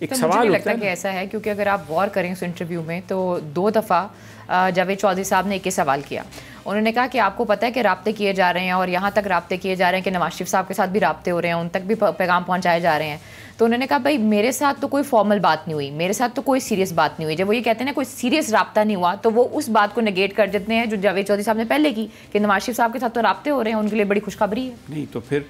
ایک تو سوال مجھے نہیں ہوتا لگتا کہ ایسا ہے، کیونکہ اگر آپ غور کریں اس انٹرویو میں تو 2 دفعہ جاوید چودھری صاحب نے ایک ہی سوال کیا. انہوں نے کہا کہ آپ کو پتہ ہے کہ رابطے کیے جا رہے ہیں اور یہاں تک رابطے کیے جا رہے ہیں کہ نواز شریف صاحب کے ساتھ بھی رابطے ہو رہے ہیں، ان تک بھی پیغام پہنچائے جا رہے ہیں. تو انہوں نے کہا بھائی میرے ساتھ تو کوئی فارمل بات نہیں ہوئی، میرے ساتھ تو کوئی سیریس بات نہیں ہوئی. جب وہ یہ کہتے ہیں نا کوئی سیریس رابطہ نہیں ہوا تو وہ اس بات کو نگیٹ کر دیتے ہیں جو جاوید چودھری صاحب نے پہلے کی کہ نواز شریف صاحب کے ساتھ تو رابطے ہو رہے ہیں، ان کے لیے بڑی خوشخبری ہے. نہیں تو پھر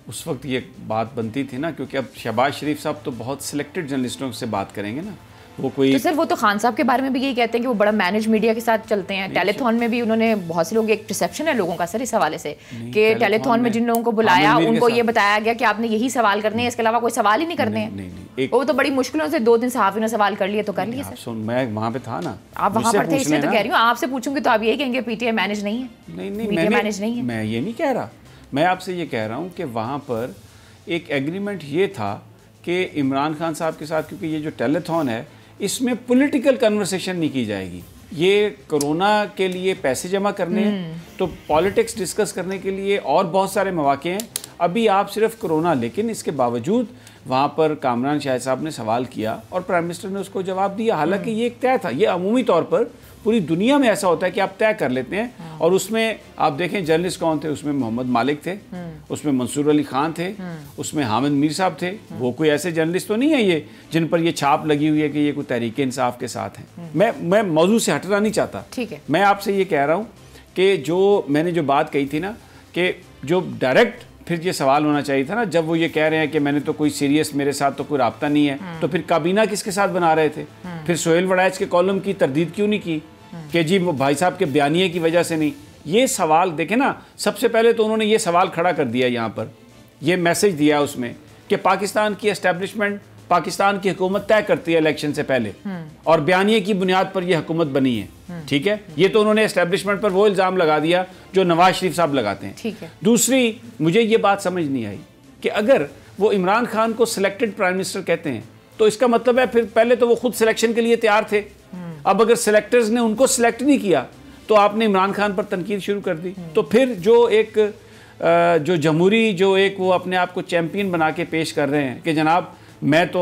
اس وقت یہ بات بنتی تھی نا، کیونکہ اب شہباز شریف صاحب تو بہت سلیکٹڈ جرنلسٹوں سے بات کریں گے نا. وہ کوئی تو سر وہ تو خان صاحب کے بارے میں بھی یہی کہتے ہیں کہ وہ بڑا مینج میڈیا کے ساتھ چلتے ہیں. ٹیلی تھون میں بھی انہوں نے بہت سے لوگ، ایک پرسیپشن ہے لوگوں کا سر اس حوالے سے کہ ٹیلی تھون میں جن لوگوں کو بلایا ان کو یہ بتایا گیا کہ آپ نے یہی سوال کرنے ہیں، اس کے علاوہ کوئی سوال ہی نہیں کرنے ہیں. وہ تو بڑی مشکلوں سے 2 دن صحافیوں نے سوال کر لیے تو کر لیے سر. میں وہاں پہ تھا نا، آپ وہاں پر تھے اس لیے تو کہہ رہی ہوں. آپ سے پوچھوں گی تو آپ یہی کہیں گے پی ٹی آئی مینج نہیں ہے. نہیں، میں یہ نہیں کہہ رہا. میں آپ سے یہ کہہ رہا ہوں کہ وہاں پر ایک ایگریمنٹ یہ تھا کہ عمران خان صاحب کے ساتھ، کیونکہ یہ جو ٹیلی تھون ہے اس میں پولیٹیکل کنورسیشن نہیں کی جائے گی. یہ کرونا کے لیے پیسے جمع کرنے ہیں تو پالیٹکس ڈسکس کرنے کے لیے اور بہت سارے مواقع ہیں. ابھی آپ صرف کرونا، لیکن اس کے باوجود وہاں پر کامران شاہد صاحب نے سوال کیا اور پرائم منسٹر نے اس کو جواب دیا. حالانکہ یہ ایک طے تھا. یہ عمومی طور پر پوری دنیا میں ایسا ہوتا ہے کہ آپ طے کر لیتے ہیں. اور اس میں آپ دیکھیں جرنلسٹ کون تھے، اس میں محمد مالک تھے، اس میں منصور علی خان تھے، اس میں حامد میر صاحب تھے. وہ کوئی ایسے جرنلسٹ تو نہیں ہے یہ جن پر یہ چھاپ لگی ہوئی ہے کہ یہ کوئی تحریک انصاف کے ساتھ ہیں. میں موضوع سے ہٹنا نہیں چاہتا. ٹھیک ہے، میں آپ سے یہ کہہ رہا ہوں کہ جو میں نے جو بات کہی تھی نا کہ جو ڈائریکٹ پھر یہ سوال ہونا چاہیے تھا نا، جب وہ یہ کہہ رہے ہیں کہ میں نے تو کوئی سیریس، میرے ساتھ تو کوئی رابطہ نہیں ہے، تو پھر کابینہ کس کے ساتھ بنا رہے تھے؟ پھر سہیل وڑائچ کے کالم کی تردید کیوں نہیں کی کہ جی وہ بھائی صاحب کے بیانیے کی وجہ سے نہیں؟ یہ سوال دیکھیں نا، سب سے پہلے تو انہوں نے یہ سوال کھڑا کر دیا، یہاں پر یہ میسج دیا اس میں کہ پاکستان کی اسٹیبلشمنٹ، پاکستان کی حکومت طے کرتی ہے الیکشن سے پہلے اور بیانیے کی بنیاد پر یہ حکومت بنی ہے. ٹھیک ہے، یہ تو انہوں نے اسٹیبلشمنٹ پر وہ الزام لگا دیا جو نواز شریف صاحب لگاتے ہیں. دوسری مجھے یہ بات سمجھ نہیں آئی کہ اگر وہ عمران خان کو سلیکٹڈ پرائم منسٹر کہتے ہیں تو اس کا مطلب ہے پھر پہلے تو وہ خود سلیکشن کے لیے تیار تھے. اب اگر سلیکٹرز نے ان کو سلیکٹ نہیں کیا تو آپ نے عمران خان پر تنقید شروع کر دی. تو پھر جو ایک جو جمہوری جو ایک وہ اپنے آپ کو چیمپئن بنا کے پیش کر رہے ہیں کہ جناب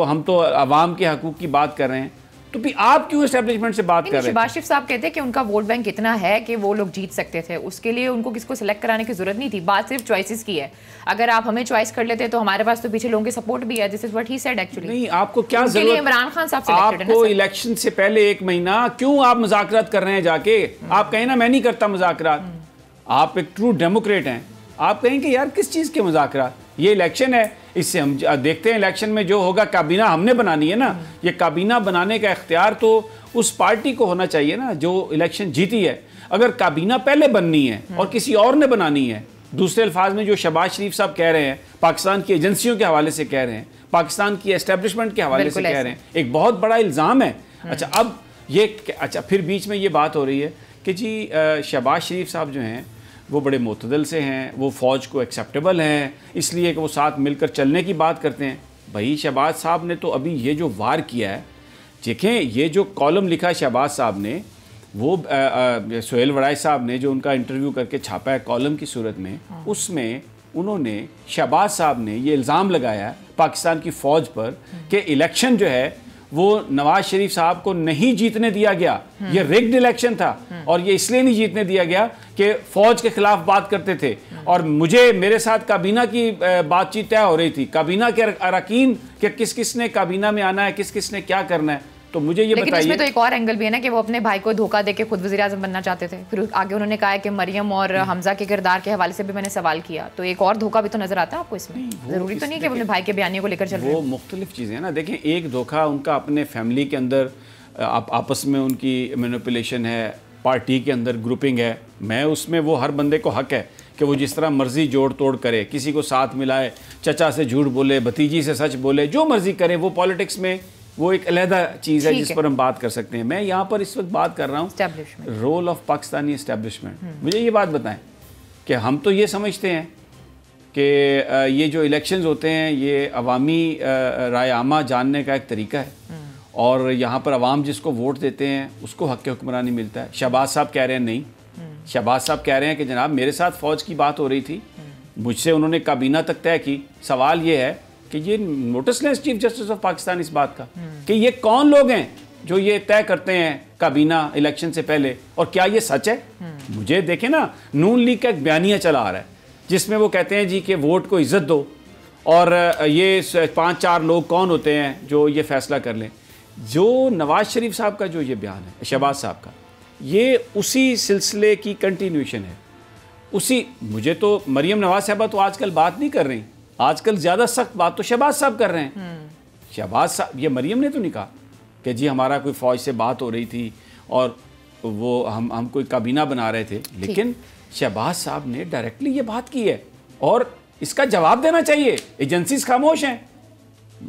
ہم تو عوام کے حقوق کی بات کر رہے ہیں، تو بھی آپ کیوں اسٹیبلشمنٹ سے بات کر رہے ہیں؟ شہباز شریف صاحب کہتے ہیں کہ ان کا ووٹ بینک اتنا ہے کہ وہ لوگ جیت سکتے تھے، اس کے لیے ان کو کس کو سلیکٹ کرانے کی ضرورت نہیں تھی. بات صرف چوائسز کی ہے. اگر آپ ہمیں چوائس کر لیتے تو ہمارے پاس تو پیچھے لوگوں کے سپورٹ بھی ہے. This is what he said actually. نہیں، آپ کو کیا ضرورت؟ عمران خان صاحب سلیکٹڈ ہے نا. آپ کو الیکشن سے پہلے 1 مہینہ کیوں آپ مذاکرات کر رہے ہیں جا کے؟ آپ کہیں نا میں نہیں کرتا مذاکرات. آپ ایک ٹرو ڈیموکریٹ ہیں، آپ کہیں کہ یار کس چیز کے مذاکرات؟ یہ الیکشن ہے، اس سے ہم دیکھتے ہیں الیکشن میں جو ہوگا. کابینہ ہم نے بنانی ہے نا. یہ کابینہ بنانے کا اختیار تو اس پارٹی کو ہونا چاہیے نا جو الیکشن جیتی ہے. اگر کابینہ پہلے بننی ہے اور کسی اور نے بنانی ہے، دوسرے الفاظ میں جو شہباز شریف صاحب کہہ رہے ہیں، پاکستان کی ایجنسیوں کے حوالے سے کہہ رہے ہیں، پاکستان کی اسٹیبلشمنٹ کے حوالے سے کہہ رہے ہیں، ایک بہت بڑا الزام ہے. اچھا اب پھر بیچ میں یہ بات ہو رہی ہے کہ جی شہباز شریف صاحب جو ہیں وہ بڑے معتدل سے ہیں، وہ فوج کو ایکسیپٹیبل ہیں، اس لیے کہ وہ ساتھ مل کر چلنے کی بات کرتے ہیں. بھائی شہباز صاحب نے تو ابھی یہ جو وار کیا ہے، دیکھیں یہ جو کالم لکھا ہے شہباز صاحب نے، وہ سہیل وڑائچ صاحب نے جو ان کا انٹرویو کر کے چھاپا ہے کالم کی صورت میں، اس میں انہوں نے شہباز صاحب نے یہ الزام لگایا پاکستان کی فوج پر کہ الیکشن جو ہے وہ نواز شریف صاحب کو نہیں جیتنے دیا گیا. یہ ریگڈ الیکشن تھا اور یہ اس لیے نہیں جیتنے دیا گیا کہ فوج کے خلاف بات کرتے تھے. اور میرے ساتھ کابینہ کی بات چیت طے ہو رہی تھی، کابینہ کے اراکین کہ کس نے کابینہ میں آنا ہے، کس نے کیا کرنا ہے. تو مجھے یہ بتائیے. لیکن اس میں تو ایک اور اینگل بھی ہے نا کہ وہ اپنے بھائی کو دھوکہ دے کے خود وزیر اعظم بننا چاہتے تھے. پھر آگے انہوں نے کہا ہے کہ مریم اور حمزہ کے کردار کے حوالے سے بھی میں نے سوال کیا. تو ایک اور دھوکہ بھی تو نظر آتا ہے آپ کو اس میں. ضروری تو نہیں کہ وہ اپنے بھائی کے بیانیے کو لے کر چل رہے ہیں. وہ مختلف چیزیں ہیں نا. دیکھیں ایک دھوکہ ان کا اپنے فیملی کے اندر آپس میں ان کی مینیپولیشن ہے، پارٹی کے اندر گروپنگ ہے. میں اس میں وہ ہر بندے کو حق ہے کہ وہ جس طرح مرضی جوڑ توڑ کرے، کسی کو ساتھ ملائے، چچا سے جھوٹ بولے، بھتیجی سے سچ بولے، جو مرضی کرے. وہ پالیٹکس میں وہ ایک علیحدہ چیز ہے جس پر ہم بات کر سکتے ہیں. میں یہاں پر اس وقت بات کر رہا ہوں رول آف پاکستانی اسٹیبلشمنٹ. مجھے یہ بات بتائیں کہ ہم تو یہ سمجھتے ہیں کہ یہ جو الیکشنز ہوتے ہیں یہ عوامی رائے عامہ جاننے کا ایک طریقہ ہے اور یہاں پر عوام جس کو ووٹ دیتے ہیں اس کو حق حکمرانی ملتا ہے. شہباز صاحب کہہ رہے ہیں نہیں. شہباز صاحب کہہ رہے ہیں کہ جناب میرے ساتھ فوج کی بات ہو رہی تھی، مجھ سے انہوں نے کابینہ تک طے کی. سوال یہ ہے کہ یہ نوٹس لیں چیف جسٹس آف پاکستان اس بات کا کہ یہ کون لوگ ہیں جو یہ طے کرتے ہیں کابینہ الیکشن سے پہلے, اور کیا یہ سچ ہے؟ مجھے دیکھیں نا, نون لیگ کا ایک بیانیہ چلا آ رہا ہے جس میں وہ کہتے ہیں جی کہ ووٹ کو عزت دو, اور یہ 5-4 لوگ کون ہوتے ہیں جو یہ فیصلہ کر لیں. جو نواز شریف صاحب کا جو یہ بیان ہے, شہباز صاحب کا, یہ اسی سلسلے کی کنٹینیوشن ہے. مجھے تو مریم نواز صاحبہ تو آج کل بات نہیں کر رہی, آج کل زیادہ سخت بات تو شہباز صاحب کر رہے ہیں. شہباز صاحب, یہ مریم نے تو نہیں کہا کہ جی ہمارا کوئی فوج سے بات ہو رہی تھی اور وہ ہم کوئی کابینہ بنا رہے تھے, لیکن شہباز صاحب نے ڈائریکٹلی یہ بات کی ہے اور اس کا جواب دینا چاہیے. ایجنسیز خاموش ہیں.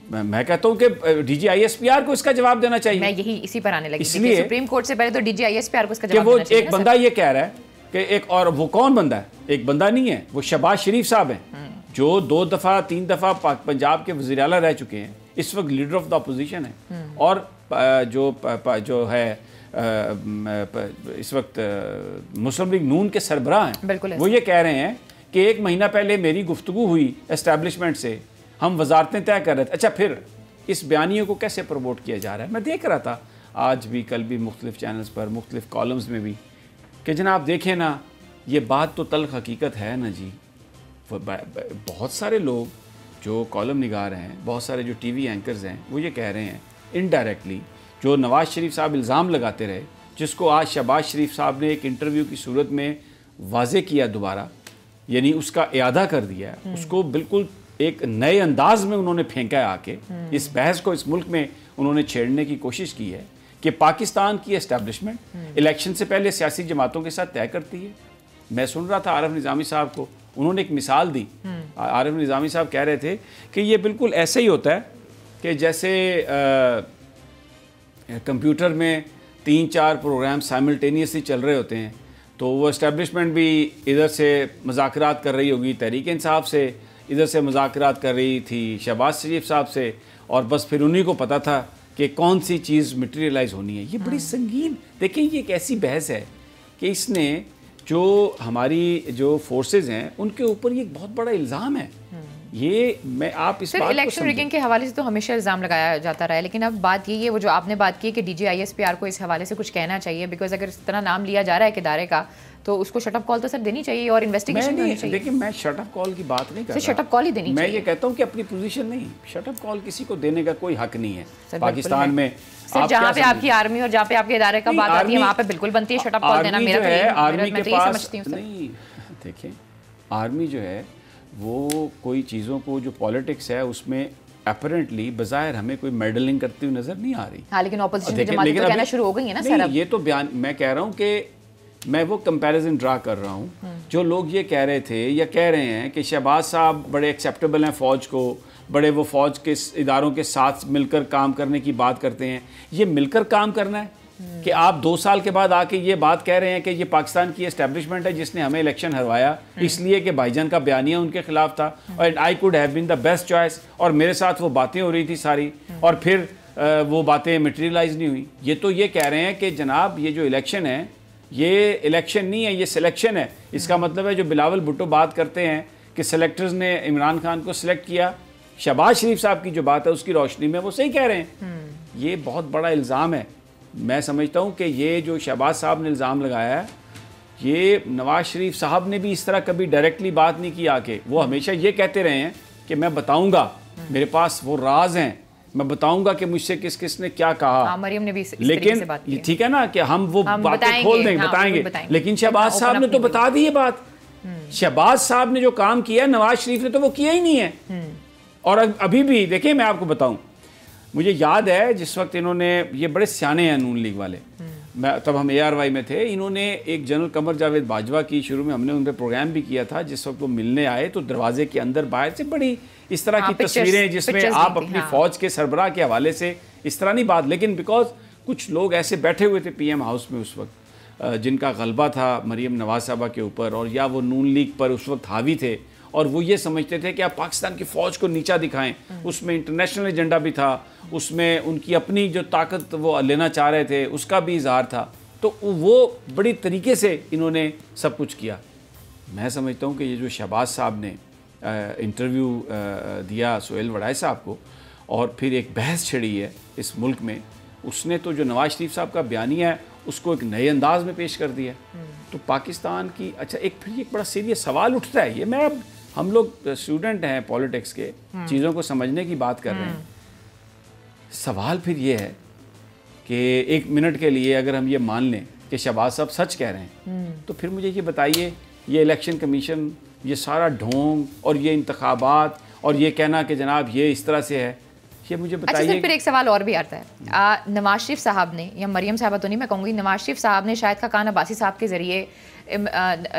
میں کہتا ہوں کہ D G I S P R کو اس کا جواب دینا چاہیے. میں یہی اسی پر آنے لگی اس لیے سپریم کورٹ سے پہلے تو D G I S P R کو اس کا کہ جواب وہ دینا چاہیے. ایک بندہ یہ کہہ رہا ہے کہ ایک, اور وہ کون بندہ ہے؟ ایک بندہ نہیں ہے, وہ شہباز شریف صاحب ہیں جو 2 دفعہ 3 دفعہ پنجاب کے وزیر اعلیٰ رہ چکے ہیں, اس وقت لیڈر آف دا اپوزیشن ہے, اور جو ہے اس وقت مسلم لیگ نون کے سربراہ ہیں. وہ یہ کہہ رہے ہیں کہ 1 مہینہ پہلے میری گفتگو ہوئی اسٹیبلشمنٹ سے, ہم وزارتیں طے کر رہے تھے. اچھا, پھر اس بیانیے کو کیسے پروموٹ کیا جا رہا ہے؟ میں دیکھ رہا تھا آج بھی, کل بھی, مختلف چینلز پر, مختلف کالمز میں بھی, کہ جناب دیکھیں نا, یہ بات تو تلخ حقیقت ہے نا جی. بہت سارے لوگ جو کالم نگار ہیں, بہت سارے جو ٹی وی اینکرز ہیں, وہ یہ کہہ رہے ہیں انڈائریکٹلی, جو نواز شریف صاحب الزام لگاتے رہے, جس کو آج شہباز شریف صاحب نے ایک انٹرویو کی صورت میں واضح کیا دوبارہ, یعنی اس کا اعادہ کر دیا ہے, اس کو بالکل ایک نئے انداز میں انہوں نے پھینکا ہے آ کے. اس بحث کو اس ملک میں انہوں نے چھیڑنے کی کوشش کی ہے کہ پاکستان کی اسٹیبلشمنٹ الیکشن سے پہلے سیاسی جماعتوں کے ساتھ طے کرتی ہے. میں سن رہا تھا عارف نظامی صاحب کو, انہوں نے ایک مثال دی. عارف نظامی صاحب کہہ رہے تھے کہ یہ بالکل ایسے ہی ہوتا ہے کہ جیسے کمپیوٹر میں 3-4 پروگرام سائملٹینیسلی چل رہے ہوتے ہیں, تو وہ اسٹیبلشمنٹ بھی ادھر سے مذاکرات کر رہی ہوگی تحریک انصاف سے, ادھر سے مذاکرات کر رہی تھی شہباز شریف صاحب سے, اور بس پھر انہی کو پتا تھا کہ کون سی چیز مٹیریلائز ہونی ہے. یہ بڑی سنگین, دیکھیں یہ ایک ایسی بحث ہے کہ اس نے جو ہماری جو فورسز ہیں ان کے اوپر یہ بہت بڑا الزام ہے. یہ میں آپ اس بات کو الیکشن ریگنگ کے حوالے سے تو ہمیشہ الزام لگایا جاتا رہا ہے, لیکن اب بات یہ ہے, وہ جو آپ نے بات کی ہے کہ D G I S P R کو اس حوالے سے کچھ کہنا چاہیے, بیکاز اگر اس طرح نام لیا جا رہا ہے ایک ادارے کا تو اس کو شٹ اپ کال تو سر دینی چاہیے اور انویسٹیگیشن ہونی چاہیے. لیکن میں شٹ اپ کال کی بات نہیں کر رہا, شٹ اپ کال ہی دینی میں چاہیے. یہ کہتا ہوں کہ اپنی پوزیشن نہیں, شٹ اپ کال کسی کو دینے کا کوئی حق نہیں ہے پاکستان میں. جہاں پہ آپ کی آرمی اور جہاں پہ آپ کے ادارے کا بات آتی ہے وہاں پہ بالکل بنتی ہے شٹ اپ کال دینا. میرا آرمی کے پاس نہیں, دیکھیں آرمی جو ہے وہ کوئی چیزوں کو جو پالیٹکس ہے اس میں اپیرنٹلی بظاہر ہمیں کوئی میڈلنگ کرتی ہوئی نظر نہیں آ رہی. ہاں, لیکن اپوزیشن کی جماعتیں تو کہنا شروع ہو گئی ہیں نا سر. یہ تو بیان میں کہہ رہا ہوں کہ میں وہ کمپیریزن ڈرا کر رہا ہوں. جو لوگ یہ کہہ رہے تھے یا کہہ رہے ہیں کہ شہباز صاحب بڑے ایکسیپٹیبل ہیں فوج کو, بڑے وہ فوج کے اداروں کے ساتھ مل کر کام کرنے کی بات کرتے ہیں, یہ مل کر کام کرنا ہے کہ آپ 2 سال کے بعد آ کے یہ بات کہہ رہے ہیں کہ یہ پاکستان کی اسٹیبلشمنٹ ہے جس نے ہمیں الیکشن ہروایا اس لیے کہ بھائی جان کا بیانیہ ان کے خلاف تھا, اور I could have been the best choice, اور میرے ساتھ وہ باتیں ہو رہی تھی ساری, اور پھر وہ باتیں میٹیریلائز نہیں ہوئی. یہ تو یہ کہہ رہے ہیں کہ جناب یہ جو الیکشن ہے یہ الیکشن نہیں ہے, یہ سلیکشن ہے. اس کا مطلب ہے جو بلاول بھٹو بات کرتے ہیں کہ سلیکٹرز نے عمران خان کو سلیکٹ کیا, شہباز شریف صاحب کی جو بات ہے اس کی روشنی میں وہ صحیح کہہ رہے ہیں. یہ بہت بڑا الزام ہے. میں سمجھتا ہوں کہ یہ جو شہباز صاحب نے الزام لگایا ہے, یہ نواز شریف صاحب نے بھی اس طرح کبھی ڈائریکٹلی بات نہیں کی آ کے. وہ ہمیشہ یہ کہتے رہے ہیں کہ میں بتاؤں گا, میرے پاس وہ راز ہیں, میں بتاؤں گا کہ مجھ سے کس کس نے کیا کہا. مریم نے بھی لیکن ٹھیک ہے نا کہ ہم وہ باتیں کھول دیں گے, بتائیں گے, لیکن شہباز صاحب نے تو بتا دی یہ بات. شہباز صاحب نے جو کام کیا ہے نواز شریف نے تو وہ کیا ہی نہیں ہے. اور ابھی بھی دیکھیں میں آپ کو بتاؤں, مجھے یاد ہے جس وقت انہوں نے, یہ بڑے سیانے ہیں نون لیگ والے, تب ہم ARY میں تھے, انہوں نے ایک جنرل قمر جاوید باجوہ کی, شروع میں ہم نے ان پہ پروگرام بھی کیا تھا, جس وقت وہ ملنے آئے تو دروازے کے اندر باہر سے بڑی اس طرح کی تصویریں جس میں آپ اپنی فوج کے سربراہ کے حوالے سے اس طرح نہیں بات, لیکن بیکاز کچھ لوگ ایسے بیٹھے ہوئے تھے PM ہاؤس میں اس وقت جن کا غلبہ تھا مریم نواز صاحبہ کے اوپر, اور یا وہ نون لیگ پر اس وقت حاوی تھے, اور وہ یہ سمجھتے تھے کہ آپ پاکستان کی فوج کو نیچا دکھائیں. اس میں انٹرنیشنل ایجنڈا بھی تھا, اس میں ان کی اپنی جو طاقت وہ لینا چاہ رہے تھے اس کا بھی اظہار تھا. تو وہ بڑی طریقے سے انہوں نے سب کچھ کیا. میں سمجھتا ہوں کہ یہ جو شہباز صاحب نے انٹرویو دیا سہیل وڑائے صاحب کو اور پھر ایک بحث چھڑی ہے اس ملک میں، اس نے تو جو نواز شریف صاحب کا بیانیہ ہے اس کو ایک نئے انداز میں پیش کر دیا. تو پاکستان کی اچھا پھر ایک بڑا سیریس سوال اٹھتا ہے، یہ میں اب ہم لوگ اسٹوڈنٹ ہیں پولیٹکس کے، چیزوں کو سمجھنے کی بات کر رہے ہیں. سوال پھر یہ ہے کہ ایک منٹ کے لیے اگر ہم یہ مان لیں کہ شہباز صاحب سچ کہہ رہے ہیں تو پھر مجھے یہ بتائیے یہ الیکشن کمیشن، یہ سارا ڈھونگ اور یہ انتخابات اور یہ کہنا کہ جناب یہ اس طرح سے ہے، یہ مجھے بتائیے. اچھا پھر ایک سوال اور بھی آتا ہے، نواز شریف صاحب نے، یا مریم صاحبہ تو نہیں میں کہوں گی، نواز شریف صاحب نے شاہد خاقان عباسی صاحب کے ذریعے